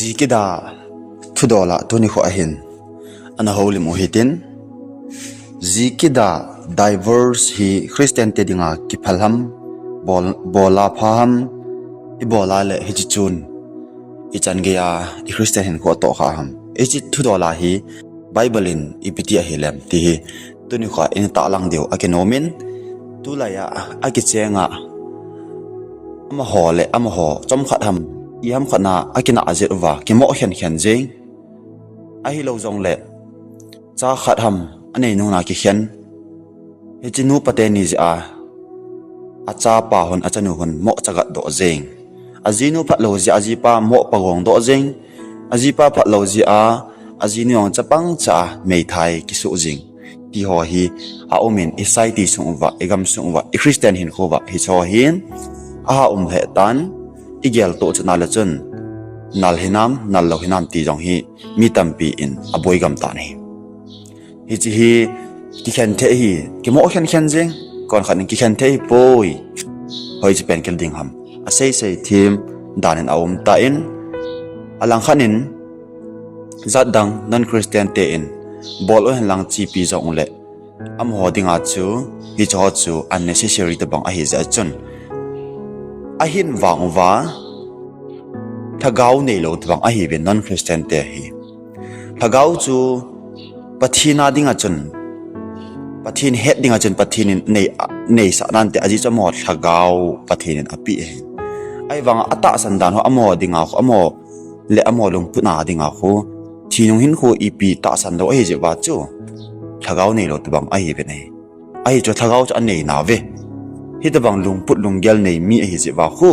zikida thudola tuni kho ahin ana holy mohitin zikida diverse hi Christian te dinga kiphalham bola phaham ibola le hichun ichan geya I Christian hin ko to kham ichi thudola hi Bible in ipiti a hilem ti hi tuni kho in ta lang deu akenomin tulaya akichenga ama hole ama ho chom khatham yam khana akina ajerwa kimo hen hen jeng a hi lo jong le cha khatham anei nu na ki hen hechinu pateni ja acha pa hon achanu hon mo chaga do jeng azinu phat lo ji ajipa mo pagong do jeng ajipa phat lo ji azinu ong chapang cha mei thai ki su jing ti ho hi a omin isai ti sungwa egam sungwa I Christian hin khowa hi cho hin a he tan igel to chana la chun nal hinam nal lo hinam ti jong hi mi tampi in aboi gam ta ni hi chi hi ki khan the hi ki mo khan khan jeng kon khan ki khan the hi poi hoi chi pen kel ding ham a sei thim danin awum ta in alang khanin zat dang non Christian te in bol o hen lang chi pi jong le am ho dinga chu hi cho chu unnecessary te bang a hi za chun ahin wangwa thagau nei lo twang a hi ben non Christian te hi thagau chu pathina dinga chun pathin het dinga chun pathin nei sa nan te aji chamo thagau pathin api he ai wanga ata sandan ho amo dinga ho amo le amo lung puna dinga ho chinung hin ho ipi ta san do he je wa chu thagau nei lo twang a hi ben he ai cho thagau cha nei na ve hitabang lungput lunggel nei mi hi jiwa khu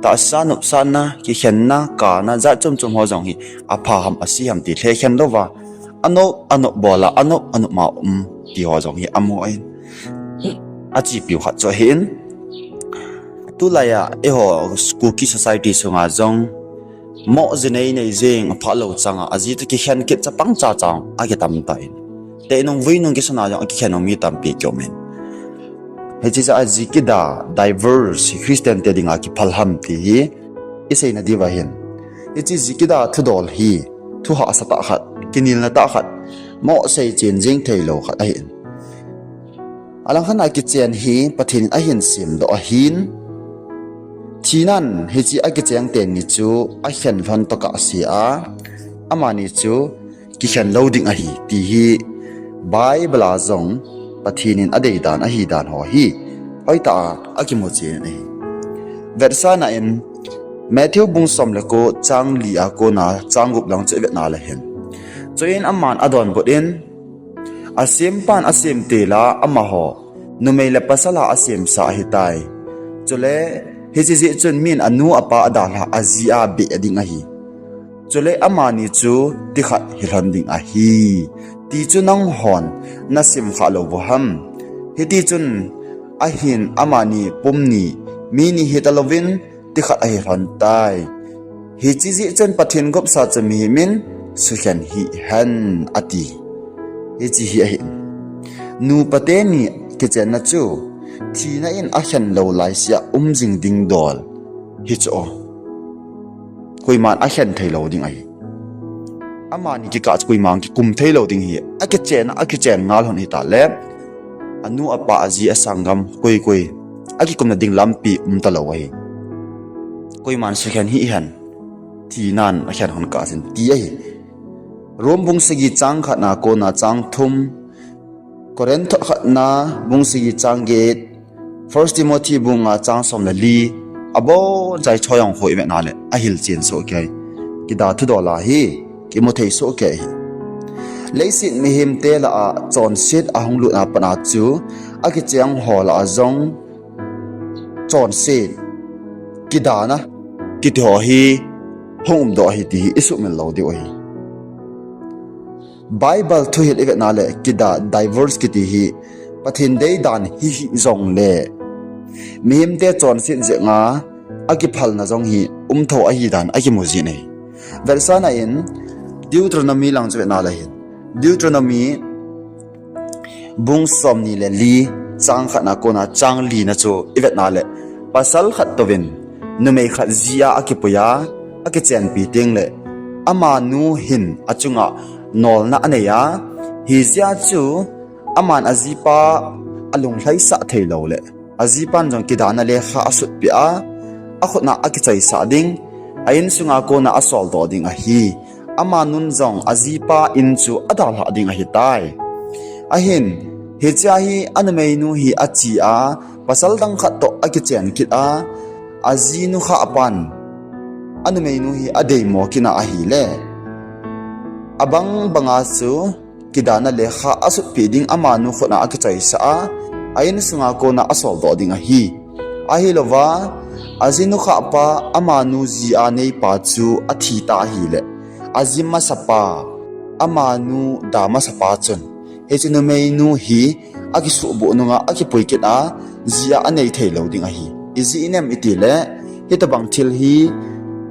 ta sanup sana ki khenna ka na za chum ho jong hi apha ham asi ham ti the khen lowa ano bola ano ma ti ho jong hi amo ai achi piu kha cho hin tulaya e ho cookie society sunga jong mo zinei nei jeng phalo changa aji ta ki khen kit chapang cha chang age tam ta in te nong vui nong ki sana jong ki khen mi tam pi kyomen hechi a zikida diverse Christian te dinga ki phalham ti hi isei na diwa hin hechi zikida thudol hi thu ha asata khat kinil na ta khat mo sei chen jing thailo khat a hin alang khana ki chen hi pathin a hin sim do a hin thinan hechi a ki cheng ten ni chu a hian van to ka si a amani chu ki hian loading a hi ti hi Bible zong pathinin adei dan a hi dan ho hi oita akimo che nei versana in Matthew bung som le ko chang li a ko na changup lang che na la hen choin amman adon bodin asim pan asim te la ama ho numei le pasala asim sa hi tai chole hi ji chun min anu apa adala azia be ading a hi chole amani chu tikhat hilan ding a hi ti chu nang hon nasim kha lo bo ham hiti chun ahin amani pumni mini hitalovin tikhat a hiran tai hi chi ji chen pathin gop sa chami min sukhan hi han ati hi chi hi ahin nu pateni kichen na chu thina in akhan lo lai sia jing ding dol hi cho koiman akhan thailo ding ai amani ki ka chkui mang ki kum thailo ding hi akichen ngal hon hi ta le anu apa aji asangam koi aki kum na ding lampi ta lo hi koi man sekhan hi han thinan akhan hon ka sin ti ai rom bung sigi chang kha na ko na chang thum Korent kha na bung sigi chang ge First Timothy bunga chang som la li abo jai choyong hoi me na le ahil chen so kai ki da thu dola hi ki mo thei so ke hi leisin mi him te la a chon sit a hong lu na pana chu a ki chang ho la zong chon sit ki da na ki tho hi hom do hi ti isu men lo di oi Bible thu hil event na le ki da diverse ki ti hi pathin dei dan hi zong le mi him te chon sit je nga a ki phal na zong hi tho a hi dan a ki mo ji nei versana in Deuteronomy lang chwe na la hin Deuteronomy bung som ni le li chang khat na ko na chang li na chu ivet na le pasal khat tovin numei khat zia akipuya akichen pi ting le ama nu hin achunga nol na aneya hi zia chu aman azipa alung hlai sa theilo le azipan jong kidana le kha asut pi a akhutna akichai sa ding ain sunga ko na asol do ding a hi ama nun jong azipa in chu adal ha ding a hi tai ahin hi cha hi anmei nu hi achi a pasal dang khat to akichen kit a azinu kha apan anmei nu hi adei mo kina a hi le abang banga chu kidana le kha asut pi ding ama nu khona akichai sa a ain sunga ko na asol do ding a hi lova azinu kha pa amanu zi a nei pa chu athi ta hi le azima sapa amanu dama sapa chun hechinu mei nu hi akisu bo nunga akipoiket a zia anei theilo ding a hi izi inem itile hitabang thil hi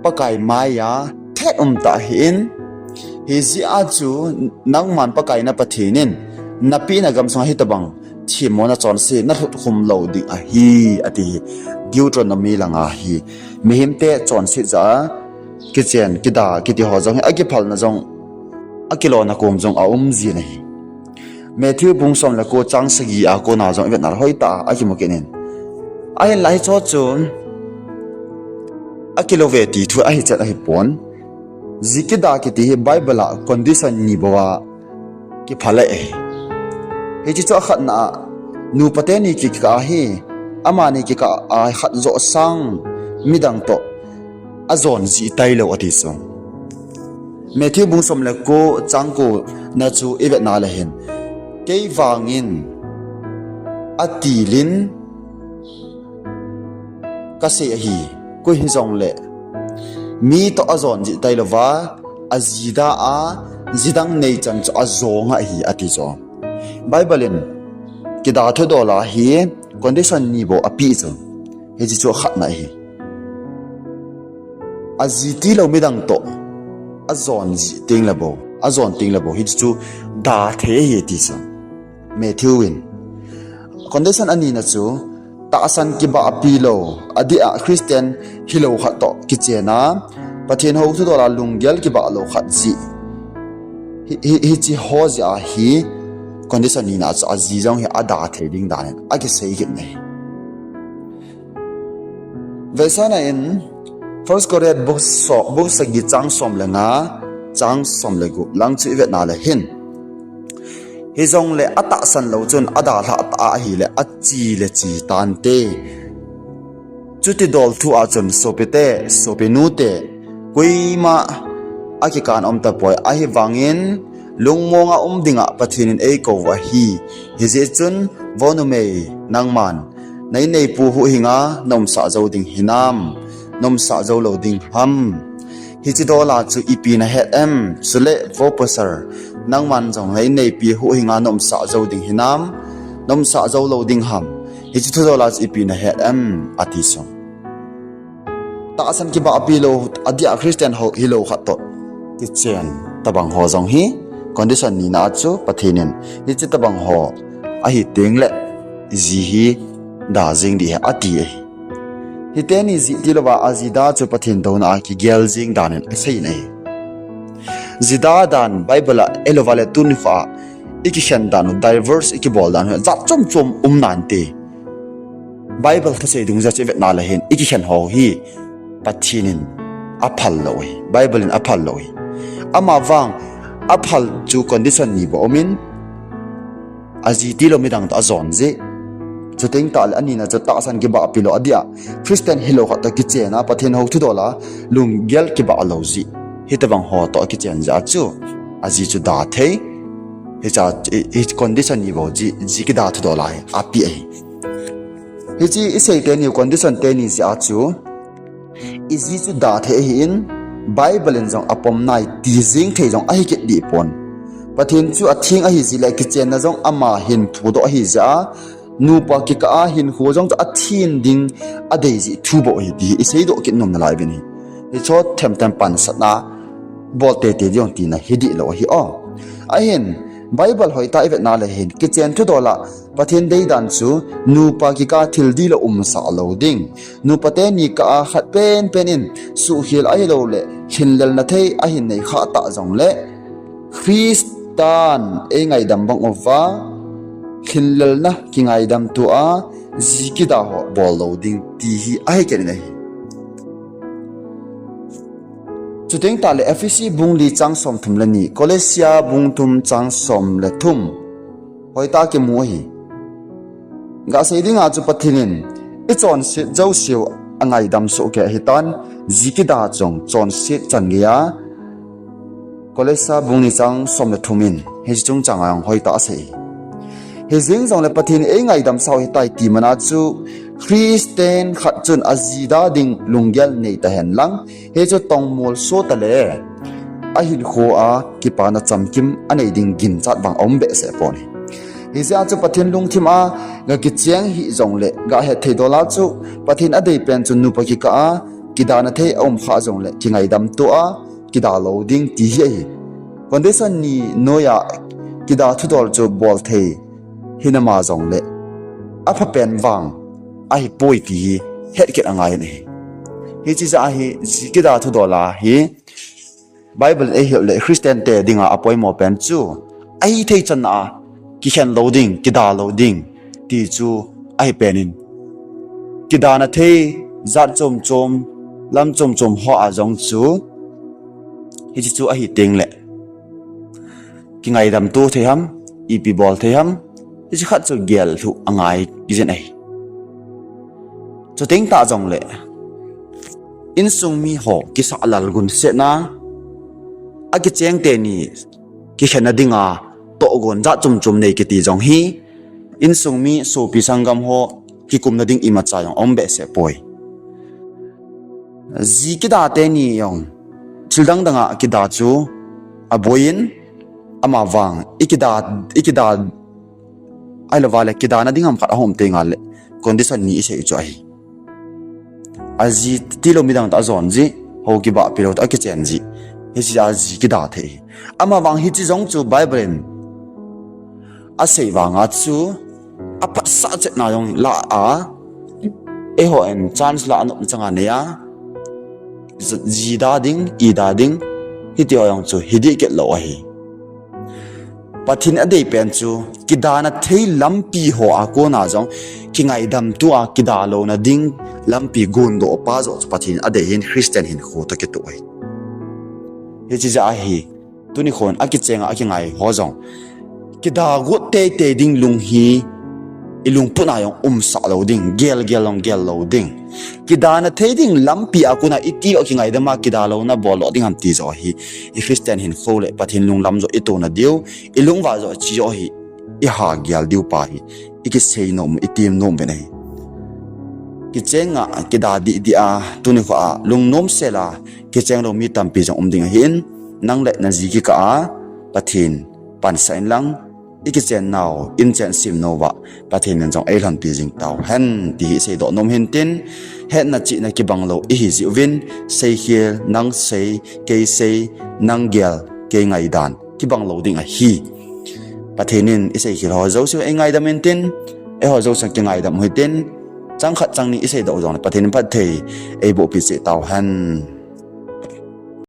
pakai maya thet ta hin hi zi a chu nangman pakai na pathinin napi na gamsong hitabang thimona chon se na thut khum lo ding a hi ati Deuteronomy langa hi mihimte chon si za kichen kida kiti ho jong agi phal na jong akilo na kom jong a ji na hi Matthew bungsom la ko chang sagi a ko na jong vet na hoi ta agi mo kenin ai lai cho chun akilo ve ti thu a hi chat a hi pon zikida kiti hi bible a condition ni bawa ki phala e he chi cho khat na nu pateni ki ka hi amani ki ka a khat zo sang midang to azon zi tailo ati song Matthew bungsom le ko changko na chu evet na la hen kei wangin atilin kase hi ko hi zong le mi to azon zi tailova azida a zidang nei chan chu azonga hi ati zo bible in kida tho dola hi condition ni bo api zo he ji chu khat na hi aziti lo midang to azon ji ting labo hi chu da the hi ti sa Matthew win condition ani na chu ta asan ki ba api lo adi a Christian hilo khat to ki chena pathin ho thu dola lunggel ki ba lo khat ji hi chi ho ja hi condition ni na chu azi jong hi ada the ding dan a ki sei ki nei vesana in First Corinthians book sagi chang som le nga chang som le gu lang chu vet na le hin hi zong le ata san lo chun ada la ta hi le achi le chi tan te chuti dol thu a chun sopete sopenu te kuima aki kan om ta poi a hi wangin lungmonga dinga pathinin ei ko wa hi je chun vonume nangman nei nei pu hu hinga nom sa zo ding hinam nom sa zo lo ding ham hi chi dola chu ipi na het em sule voposer nangman jong nei nei pi hu hinga nom sa zo ding hinam nom sa zo lo ding ham hi chi thu dola chu ipi na het em ati so ta asan ki ba api lo adia Christian ho hi lo khat to ki chen tabang ho jong hi condition ni na chu pathinin hi chi tabang ho a hi teng le ji hi da jing di ati e hiteni zi tilwa azida chu pathin dona ki gel jing danen sei nei zida dan bible elovale tunfa iki khan dan diverse iki bol dan za chom chom nante bible ka sei dung za che vet na la hen iki khan ho hi pathinin aphal loi bible in aphal loi ama wang aphal chu condition ni bo min azi tilo midang ta zon je chuting tal ani na chata san ki ba pilo adia Christian hilo kha ta ki chena pathin ho thu dola lunggel ki ba aloji hitawang ho to ki chen ja chu aji chu da the he cha he condition ni bo ji ki da thu dola api ai he ji isei te ni condition te ni ja chu izi chu da the hin bible in jong apom nai ti jing the jong a hi ki di pon pathin chu athing a hi ji la ki chen na jong ama hin thu do hi ja nu pa ki ka hin ho jong a thin ding a dei ji thu bo hi di isei do ki nom na lai bini hi chot them pan satna bol te te jong ti na hi di lo hi o a hin Bible hoi ta evet na le hin kitchen thu dola pathin dei dan chu nu pa ki ka thil di lo sa lo ding nu pate ni ka khat pen in su hil ai lo le hinlel na thei a hin nei kha ta jong le Christian e ngai dam bang ova hinlel na ki ngai dam tu a ziki da ho bol lo ding ti hi ai ke nei chuteng ta le FEC bung li chang som thum le ni Colosia bung tum chang som le thum hoi ta ke mu hi ga sei ding a chu pathinin I chon si jo siu angai dam so ke hitan ziki da chong chon si chan gya Colosia bung ni chang som le thumin he chung chang ang hoi ta sei he jing jong le pathin e ngai dam sau hi tai ti mana chu Christian khat chun azida ding lungyal nei ta hen lang he chu tong mol so ta le a hin kho a ki pa na chamkim anei ding gin chat bang om be se poni he ja chu pathin lung thim a ga ki chiang hi jong le ga he thei dola chu pathin adei pen chu nu pa ki ka a ki da na thei om kha jong le ki ngai dam to a ki da lo ding ti hi condition ni noya ki da thu dol chu bol thei hinama jong le a pha pen wang a hi poi ti het ke angai nei hi chi za hi zikida thu dola hi Bible e hi le Christian te dinga apoi mo pen chu ai thei chan a ki khen loading ki da loading ti chu ai penin ki da na thei zat chom lam chom ho a jong chu hi chi chu a hi teng le ki ngai dam tu thei ham ep bol thei ham hi chi khat chu gel thu angai ki jen ai cho tiếng ta dòng lệ in sung mi ho ki sa alal gun se na a ki cheng te ni ki khena dinga to gon za chum nei ki ti jong hi in sung mi so pi sangam ho ki kum na ding ima cha yong ombe se poi zi ki da te ni yong childang danga ki da chu a boin ama wang ikida ai lo wale ki da na dingam khat hom te ngal le condition ni se chu ai azi tilo midang ta zon ji ho ki ba pilot a ki chen ji he si azi ki da the ama wang hi chi jong chu Bible a sei wanga chu a pa sa che na yong la a e ho en chance la an changa ne ya ji da ding I da ding hi ti yong chu hi di ke lo hi pathin a dei pen chu kidana thei lampi ho a ko na jong ki ngai dam tu a kida lo na ding lampi gun do pa zo pathin a dei hin Christian hin kho ta ke tu ai he chi ja hi tu ni khon a ki chenga a ki ngai ho jong kida go te ding lung hi ilung puna yong sa lo ding gel lo ding kidana thei ding lampi a ko na iti o ki ngai da ma kida lo na bol lo ding ham ti zo hi Christian hin kho le pathin lung lam zo itu na dio ilung wa zo chi zo hi I ha gyal diu pa hi iki sei nom itim nom be nei ki chenga ki da di a tuni kho a lung nom sela ki cheng lo mi tam pi jong ding hin nang le na ji ki ka a pathin pan sain lang iki chen naw in chen sim no wa pathin nan jong ai lan pi jing taw hen ti sei do nom hin tin het na chi na ki bang lo I hi ji win sei hiel nang sei ke sei nang gyal ke ngai dan ki bang lo ding a hi pathinin isei hi ho zo su engai dam tin e ho zo sang ngai dam hui tin chang khat chang ni isei do jong pathin pat thei e bo pi che taw han